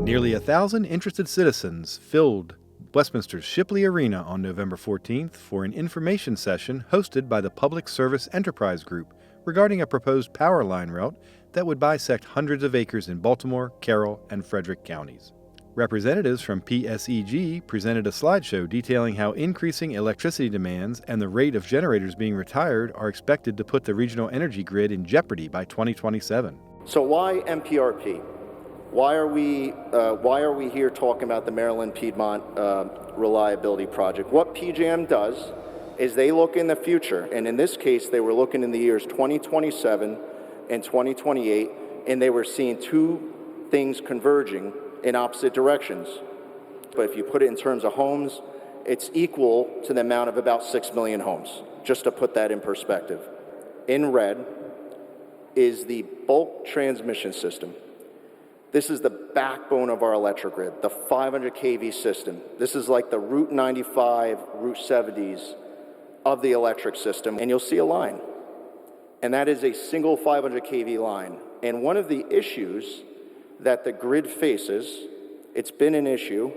Nearly 1,000 interested citizens filled Westminster's Shipley Arena on November 14th for an information session hosted by the Public Service Enterprise Group regarding a proposed power line route that would bisect hundreds of acres in Baltimore, Carroll, and Frederick counties. Representatives from PSEG presented a slideshow detailing how increasing electricity demands and the rate of generators being retired are expected to put the regional energy grid in jeopardy by 2027. So why MPRP? Why are we here talking about the Maryland-Piedmont reliability project? What PJM does is they look in the future, and in this case, they were looking in the years 2027 and 2028, and they were seeing two things converging in opposite directions. But if you put it in terms of homes, it's equal to the amount of about 6 million homes, just to put that in perspective. In red is the bulk transmission system. This is the backbone of our electric grid, the 500 kV system. This is like the Route 95, Route 70s of the electric system, and you'll see a line. And that is a single 500 kV line. And one of the issues that the grid faces, it's been an issue,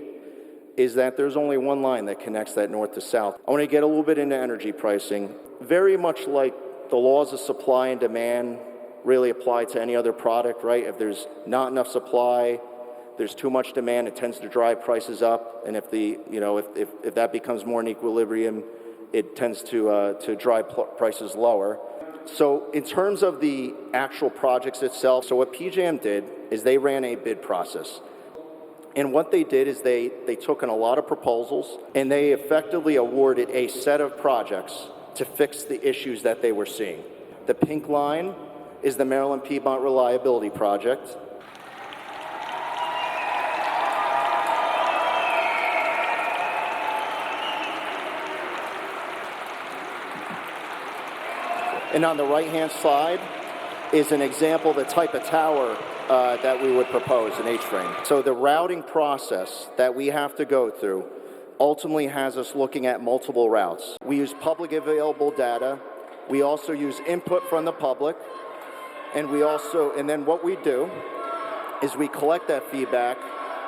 is that there's only one line that connects that north to south. I want to get a little bit into energy pricing. Very much like the laws of supply and demand really apply to any other product, right? If there's not enough supply, there's too much demand, it tends to drive prices up. And if if that becomes more in equilibrium, it tends to drive prices lower. So in terms of the actual projects itself, so what PJM did is they ran a bid process. And what they did is they took in a lot of proposals and they effectively awarded a set of projects to fix the issues that they were seeing. The pink line is the Maryland-Piedmont Reliability Project. And on the right-hand side is an example of the type of tower that we would propose, an H-frame. So the routing process that we have to go through ultimately has us looking at multiple routes. We use public available data. We also use input from the public. And then what we do is we collect that feedback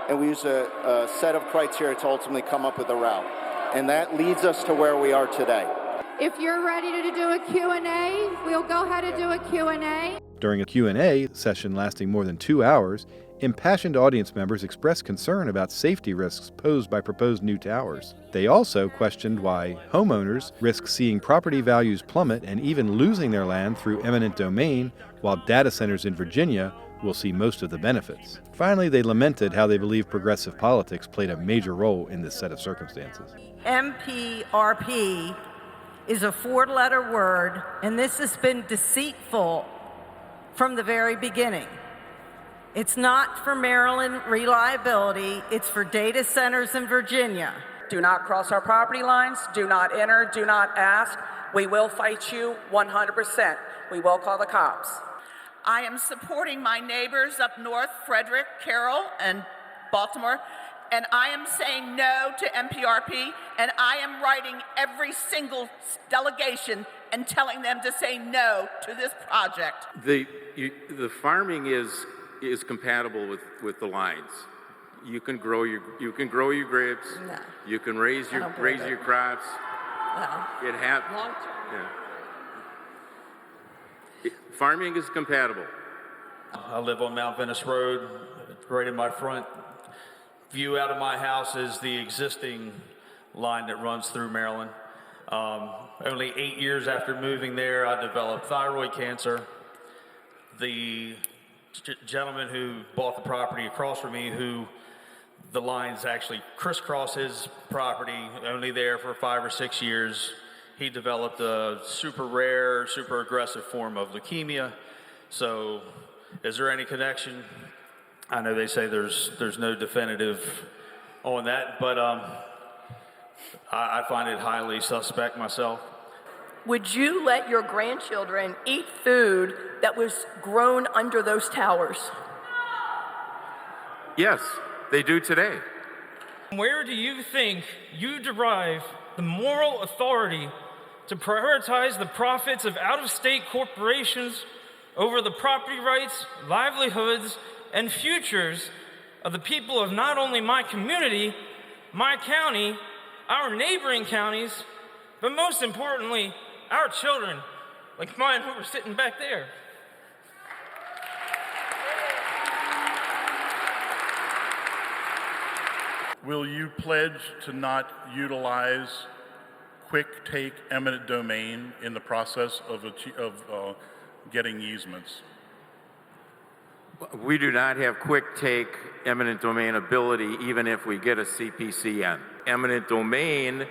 and we use a set of criteria to ultimately come up with a route. And that leads us to where we are today. If you're ready to do a Q&A, we'll go ahead and do a Q&A. During a Q&A session lasting more than 2 hours, impassioned audience members expressed concern about safety risks posed by proposed new towers. They also questioned why homeowners risk seeing property values plummet and even losing their land through eminent domain, while data centers in Virginia will see most of the benefits. Finally, they lamented how they believe progressive politics played a major role in this set of circumstances. MPRP is a 4-letter word, and this has been deceitful from the very beginning. It's not for Maryland reliability, it's for data centers in Virginia. Do not cross our property lines, do not enter, do not ask. We will fight you 100%. We will call the cops. I am supporting my neighbors up north, Frederick, Carroll, and Baltimore, and I am saying no to MPRP, and I am writing every single delegation and telling them to say no to this project. The farming is compatible with the lines. You can grow your grapes. No. You can raise your crops. No. Long term. Yeah. Farming is compatible. I live on Mount Venice Road. Right in my front view out of my house is the existing line that runs through Maryland. Only 8 years after moving there, I developed thyroid cancer. The gentleman who bought the property across from me, who the lines actually crisscross his property, only there for 5 or 6 years, he developed a super rare, super aggressive form of leukemia. So is there any connection? I know they say there's no definitive on that, but I find it highly suspect myself. Would you let your grandchildren eat food that was grown under those towers? Yes, they do today. Where do you think you derive the moral authority to prioritize the profits of out-of-state corporations over the property rights, livelihoods, and futures of the people of not only my community, my county, our neighboring counties, but most importantly, our children, like mine who are sitting back there. Will you pledge to not utilize quick take eminent domain in the process of getting easements? We do not have quick take eminent domain ability even if we get a CPCN. Eminent domain,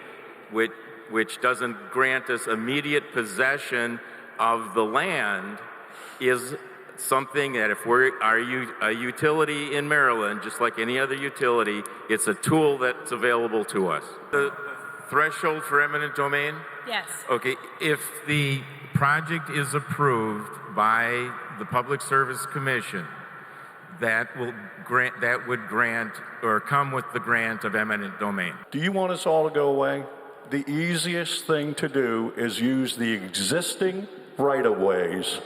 which doesn't grant us immediate possession of the land, is something that if we're a utility in Maryland, just like any other utility, it's a tool that's available to us. The threshold for eminent domain? Yes. Okay, if the project is approved by the Public Service Commission, that would grant or come with the grant of eminent domain. Do you want us all to go away? The easiest thing to do is use the existing right-of-ways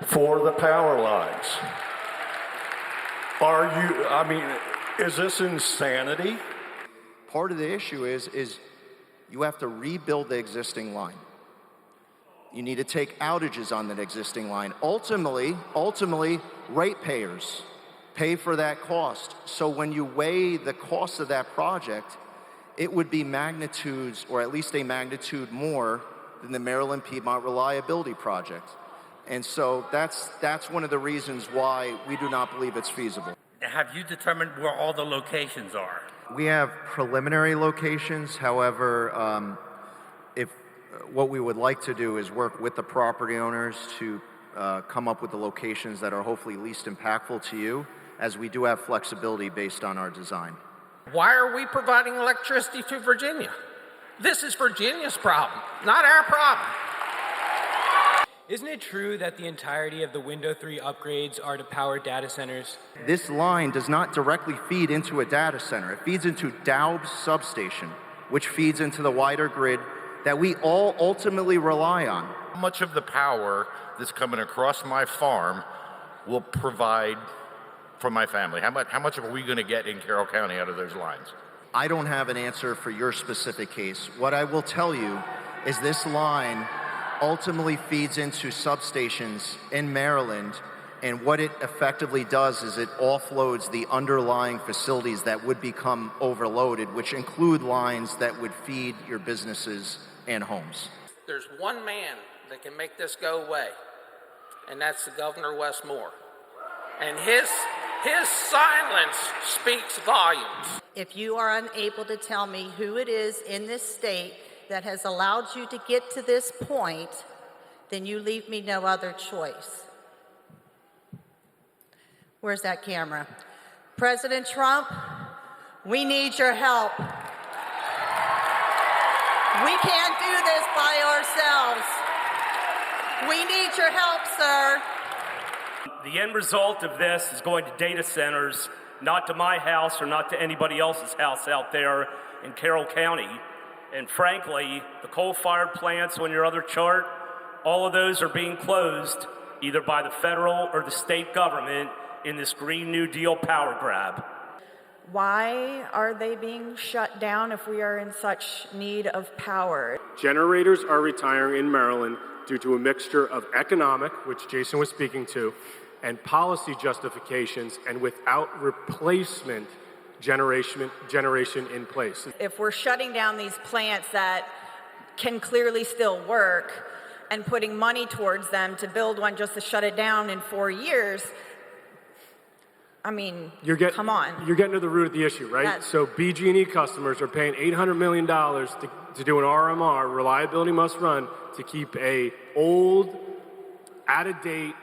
for the power lines. Is this insanity? Part of the issue is you have to rebuild the existing line. You need to take outages on that existing line. Ultimately, ratepayers pay for that cost. So when you weigh the cost of that project, it would be magnitudes, or at least a magnitude more than the Maryland Piedmont Reliability Project. And so that's one of the reasons why we do not believe it's feasible. Have you determined where all the locations are? We have preliminary locations. However, what we would like to do is work with the property owners to come up with the locations that are hopefully least impactful to you, as we do have flexibility based on our design. Why are we providing electricity to Virginia? This is Virginia's problem, not our problem. Isn't it true that the entirety of the Window 3 upgrades are to power data centers? This line does not directly feed into a data center. It feeds into Dowb's substation, which feeds into the wider grid that we all ultimately rely on. How much of the power that's coming across my farm will provide for my family? How much are we going to get in Carroll County out of those lines? I don't have an answer for your specific case. What I will tell you is this line ultimately feeds into substations in Maryland, and what it effectively does is it offloads the underlying facilities that would become overloaded, which include lines that would feed your businesses and homes. There's one man that can make this go away, and that's the Governor Wes Moore. And his silence speaks volumes. If you are unable to tell me who it is in this state that has allowed you to get to this point, then you leave me no other choice. Where's that camera? President Trump, we need your help. We can't do this by ourselves. We need your help, sir. The end result of this is going to data centers, not to my house or not to anybody else's house out there in Carroll County. And frankly, the coal-fired plants on your other chart, all of those are being closed either by the federal or the state government in this Green New Deal power grab. Why are they being shut down if we are in such need of power? Generators are retiring in Maryland due to a mixture of economic, which Jason was speaking to, and policy justifications, and without replacement generation in place. If we're shutting down these plants that can clearly still work and putting money towards them to build one just to shut it down in 4 years, I mean, come on. You're getting to the root of the issue, right? So BG&E customers are paying $800 million to do an RMR, reliability must run, to keep a old, out-of-date,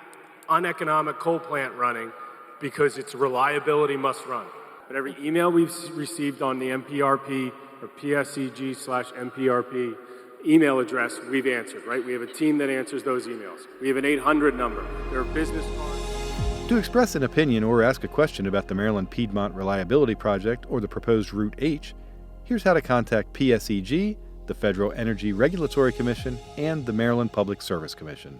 uneconomic coal plant running because its reliability must run. But every email we've received on the MPRP or PSEG/MPRP email address, we've answered, right? We have a team that answers those emails. We have an 800 number. There are business cards. To express an opinion or ask a question about the Maryland Piedmont Reliability Project or the proposed Route H, here's how to contact PSEG, the Federal Energy Regulatory Commission, and the Maryland Public Service Commission.